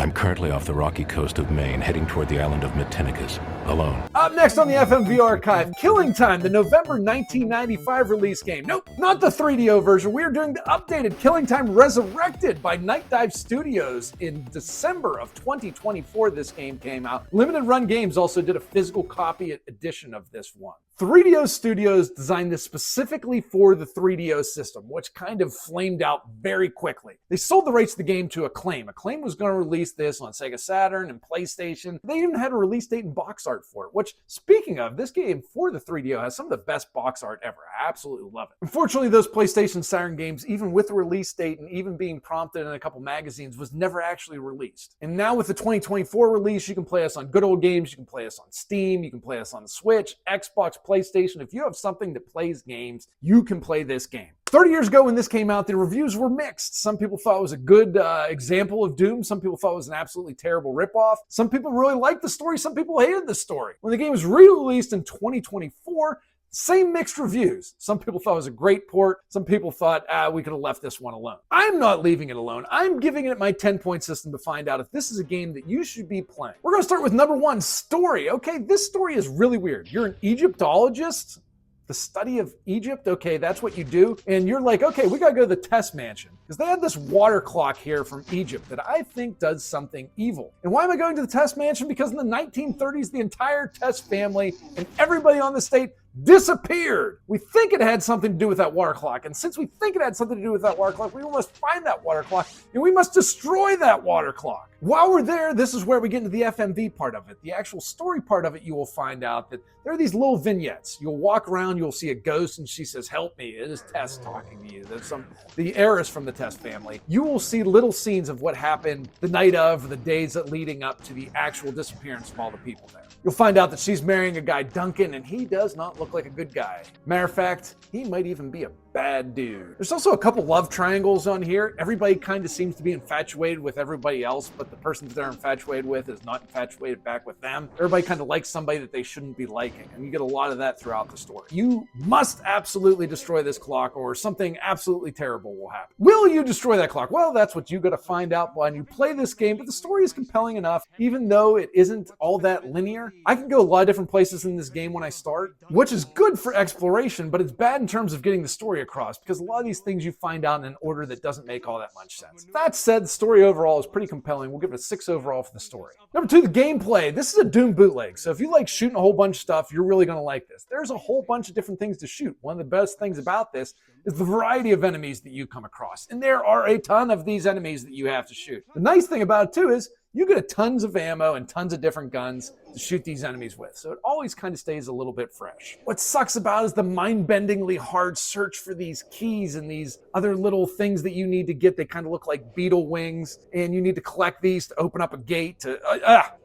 I'm currently off the rocky coast of Maine, heading toward the Island of Matinicus, alone. Up next on the FMV Archive, Killing Time, the November 1995 release game. Nope, not the 3DO version. We are doing the updated Killing Time Resurrected by Night Dive Studios in December of 2024. This game came out. Limited Run Games also did a physical copy edition of this one. 3DO Studios designed this specifically for the 3DO system, which kind of flamed out very quickly. They sold the rights to the game to Acclaim. Acclaim was going to release this on Sega Saturn and PlayStation. They even had a release date and box art for it, which, speaking of, this game for the 3DO has some of the best box art ever. I absolutely love it. Unfortunately, those PlayStation Saturn games, even with the release date and even being prompted in a couple magazines, was never actually released. And now with the 2024 release, you can play us on good old games, you can play us on Steam, you can play us on the Switch, Xbox, PlayStation. If you have something that plays games, you can play this game. 30 years ago when this came out, the reviews were mixed. Some people thought it was a good example of Doom. Some people thought it was an absolutely terrible ripoff. Some people really liked the story. Some people hated the story. When the game was re-released in 2024, same mixed reviews. Some people thought it was a great port. Some people thought, we could have left this one alone. I'm not leaving it alone. I'm giving it my 10-point system to find out if this is a game that you should be playing. We're going to start with number one, story. Okay, this story is really weird. You're an Egyptologist. The study of Egypt, okay, that's what you do. And you're like, okay, we gotta go to the test mansion. Because they had this water clock here from Egypt that I think does something evil. And why am I going to the test mansion? Because in the 1930s, the entire Test family and everybody on the state disappeared. We think it had something to do with that water clock. And since we think it had something to do with that water clock, we must find that water clock and we must destroy that water clock. While we're there, this is where we get into the FMV part of it. The actual story part of it, you will find out that there are these little vignettes. You'll walk around, you'll see a ghost and she says, help me. It is Tess talking to you. There's the heiress from the Test family. You will see little scenes of what happened the night of, the days leading up to the actual disappearance of all the people there. You'll find out that she's marrying a guy, Duncan, and he does not look like a good guy. Matter of fact, he might even be a bad dude. There's also a couple love triangles on here. Everybody kind of seems to be infatuated with everybody else, but the person that they're infatuated with is not infatuated back with them. Everybody kind of likes somebody that they shouldn't be liking, and you get a lot of that throughout the story. You must absolutely destroy this clock or something absolutely terrible will happen. Will you destroy that clock? Well, that's what you got to find out when you play this game, but the story is compelling enough, even though it isn't all that linear. I can go a lot of different places in this game when I start, which is good for exploration, but it's bad in terms of getting the story across, because a lot of these things you find out in an order that doesn't make all that much sense. That said, the story overall is pretty compelling. We'll give it a 6 overall for the story. Number 2, the gameplay. This is a Doom bootleg, so if you like shooting a whole bunch of stuff, you're really going to like this. There's a whole bunch of different things to shoot. One of the best things about this is the variety of enemies that you come across, and there are a ton of these enemies that you have to shoot. The nice thing about it, too, is you get tons of ammo and tons of different guns to shoot these enemies with, so it always kind of stays a little bit fresh. What sucks about it is the mind-bendingly hard search for these keys and these other little things that you need to get. They kind of look like beetle wings, and you need to collect these to open up a gate.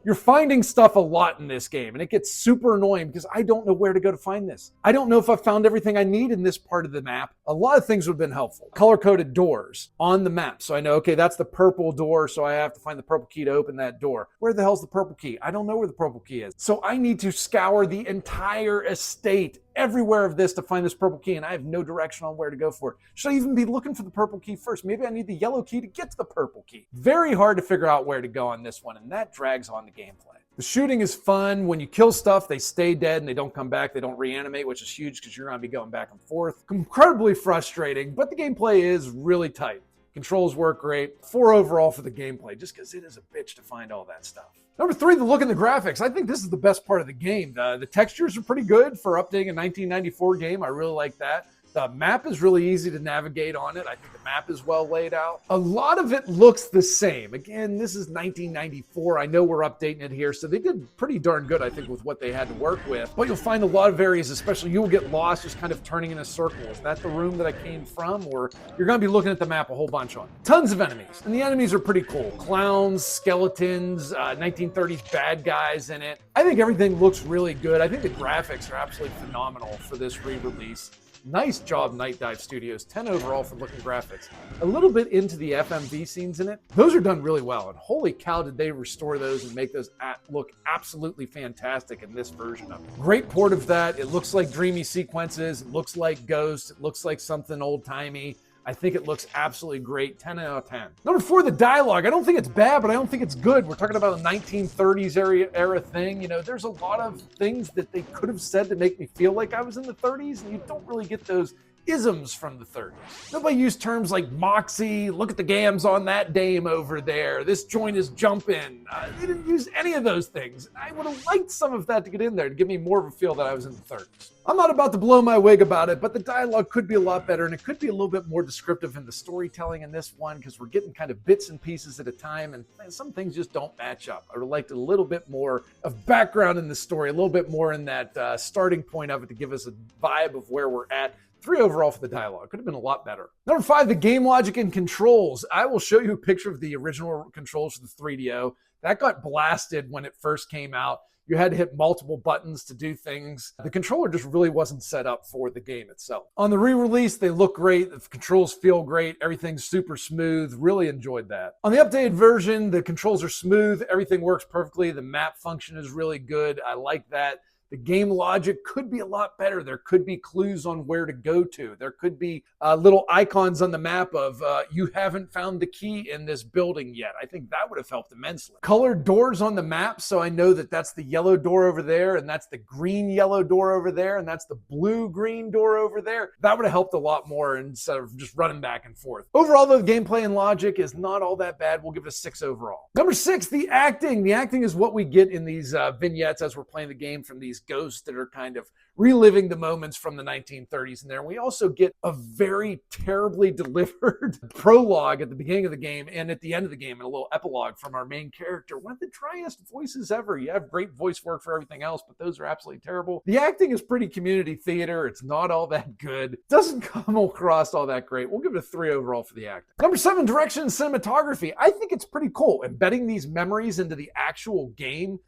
You're finding stuff a lot in this game, and it gets super annoying because I don't know where to go to find this. I don't know if I've found everything I need in this part of the map. A lot of things would have been helpful. Color-coded doors on the map, so I know, okay, that's the purple door, so I have to find the purple key to open that door. Where the hell's the purple key? I don't know where the purple key is. So I need to scour the entire estate, everywhere of this, to find this purple key, and I have no direction on where to go for it. Should I even be looking for the purple key first? Maybe I need the yellow key to get to the purple key. Very hard to figure out where to go on this one, and that drags on the gameplay. The shooting is fun. When you kill stuff, they stay dead and they don't come back. They don't reanimate, which is huge because you're going to be going back and forth. Incredibly frustrating, but the gameplay is really tight. Controls work great. 4 overall for the gameplay, just because it is a bitch to find all that stuff. Number 3, the look and the graphics. I think this is the best part of the game. The textures are pretty good for updating a 1994 game. I really like that. The map is really easy to navigate on it. I think the map is well laid out. A lot of it looks the same. Again, this is 1994. I know we're updating it here, so they did pretty darn good, I think, with what they had to work with. But you'll find a lot of areas, especially you'll get lost just kind of turning in a circle. Is that the room that I came from? Or you're going to be looking at the map a whole bunch on it. Tons of enemies, and the enemies are pretty cool. Clowns, skeletons, 1930s bad guys in it. I think everything looks really good. I think the graphics are absolutely phenomenal for this re-release. Nice job, Night Dive Studios. 10 overall for looking graphics. A little bit into the FMV scenes in it. Those are done really well, and holy cow did they restore those and make those look absolutely fantastic in this version of it. Great port of that. It looks like dreamy sequences. It looks like Ghost. It looks like something old-timey. I think it looks absolutely great. 10 out of 10. Number 4, the dialogue. I don't think it's bad, but I don't think it's good. We're talking about a 1930s era thing. You know, there's a lot of things that they could have said to make me feel like I was in the 30s, and you don't really get those isms from the 30s. Nobody used terms like moxie, look at the gams on that dame over there, this joint is jumping. They didn't use any of those things. I would have liked some of that to get in there to give me more of a feel that I was in the 30s. I'm not about to blow my wig about it, but the dialogue could be a lot better, and it could be a little bit more descriptive in the storytelling in this one, because we're getting kind of bits and pieces at a time, and some things just don't match up. I would have liked a little bit more of background in the story, a little bit more in that starting point of it to give us a vibe of where we're at. 3 overall for the dialogue. Could have been a lot better. Number 5, the game logic and controls. I will show you a picture of the original controls for the 3DO. That got blasted when it first came out. You had to hit multiple buttons to do things. The controller just really wasn't set up for the game itself. On the re-release, they look great. The controls feel great. Everything's super smooth. Really enjoyed that. On the updated version, the controls are smooth. Everything works perfectly. The map function is really good. I like that. The game logic could be a lot better. There could be clues on where to go to. There could be little icons on the map of you haven't found the key in this building yet. I think that would have helped immensely. Colored doors on the map, so I know that that's the yellow door over there, and that's the green-yellow door over there, and that's the blue-green door over there. That would have helped a lot more instead of just running back and forth. Overall, though, the gameplay and logic is not all that bad. We'll give it a 6 overall. Number 6, the acting. The acting is what we get in these vignettes as we're playing the game from these ghosts that are kind of reliving the moments from the 1930s in there. We also get a very terribly delivered prologue at the beginning of the game and at the end of the game, and a little epilogue from our main character. One of the driest voices ever. You have great voice work for everything else, but those are absolutely terrible. The acting is pretty community theater. It's not all that good. Doesn't come across all that great. We'll give it a 3 overall for the acting. Number 7, direction and cinematography. I think it's pretty cool. Embedding these memories into the actual game.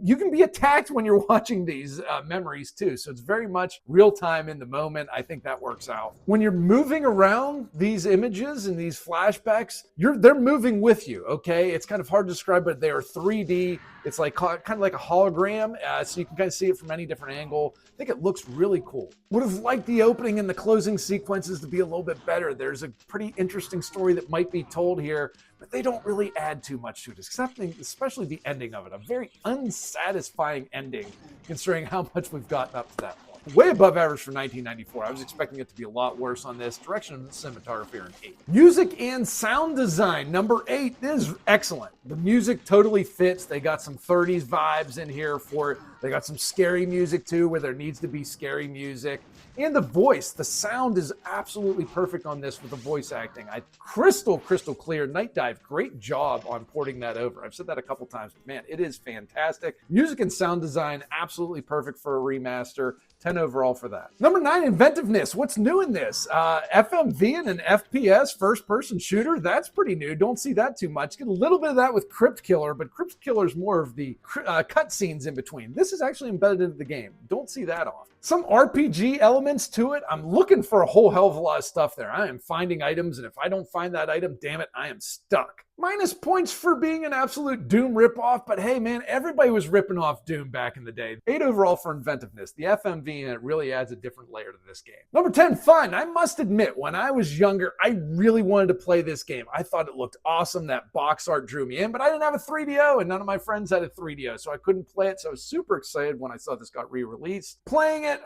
You can be attacked when you're watching these memories too. So it's very much real time in the moment. I think that works out. When you're moving around these images and these flashbacks, they're moving with you, okay? It's kind of hard to describe, but they are 3D. It's like kind of like a hologram, so you can kind of see it from any different angle. I think it looks really cool. Would have liked the opening and the closing sequences to be a little bit better. There's a pretty interesting story that might be told here, but they don't really add too much to it, especially the ending of it. A very unsatisfying ending, considering how much we've gotten up to that point. Way above average for 1994. I was expecting it to be a lot worse on this. Direction and cinematography are an 8. Music and sound design, number 8, is excellent. The music totally fits. They got some 30s vibes in here for it. They got some scary music too, where there needs to be scary music. And the voice, the sound is absolutely perfect on this with the voice acting. Crystal clear. Night Dive, great job on porting that over. I've said that a couple times, but man, it is fantastic. Music and sound design, absolutely perfect for a remaster. 10 overall for that. Number 9, Inventiveness. What's new in this? FMV and an FPS first-person shooter. That's pretty new. Don't see that too much. Get a little bit of that with Crypt Killer, but Crypt Killer is more of the cutscenes in between. This is actually embedded into the game. Don't see that often. Some RPG elements to it. I'm looking for a whole hell of a lot of stuff there. I am finding items, and if I don't find that item, damn it, I am stuck. Minus points for being an absolute Doom ripoff, but hey man, everybody was ripping off Doom back in the day. 8 overall for Inventiveness. The FMV in it really adds a different layer to this game. Number 10, fun. I must admit, when I was younger, I really wanted to play this game. I thought it looked awesome. That box art drew me in, but I didn't have a 3DO, and none of my friends had a 3DO, so I couldn't play it, so I was super excited when I saw this got re-released. Playing it,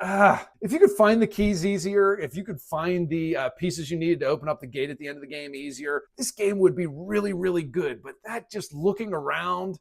if you could find the keys easier, if you could find the pieces you needed to open up the gate at the end of the game easier, this game would be really good, but that just looking around,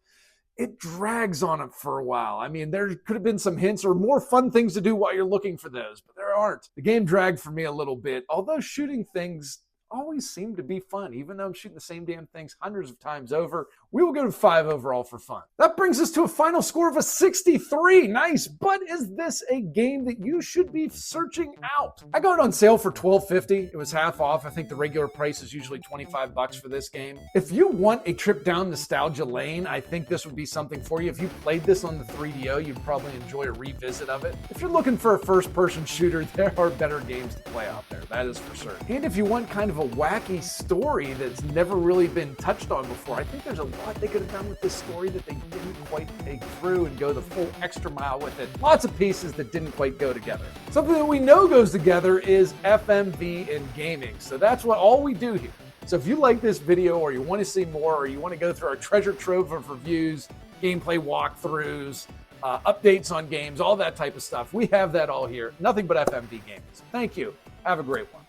it drags on it for a while. I mean, there could have been some hints or more fun things to do while you're looking for those, but there aren't. The game dragged for me a little bit, although shooting things always seem to be fun, even though I'm shooting the same damn things hundreds of times over. We will go to 5 overall for fun. That brings us to a final score of a 63. Nice, but is this a game that you should be searching out? I got it on sale for $12.50. It was half off. I think the regular price is usually $25 for this game. If you want a trip down nostalgia lane, I think this would be something for you. If you played this on the 3DO, you'd probably enjoy a revisit of it. If you're looking for a first-person shooter, there are better games to play out there. That is for certain. And if you want kind of a a wacky story that's never really been touched on before. I think there's a lot they could have done with this story that they didn't quite take through and go the full extra mile with it. Lots of pieces that didn't quite go together. Something that we know goes together is FMV in gaming. So that's what all we do here. So if you like this video, or you want to see more, or you want to go through our treasure trove of reviews, gameplay walkthroughs, updates on games, all that type of stuff, we have that all here. Nothing but FMV gaming. So thank you. Have a great one.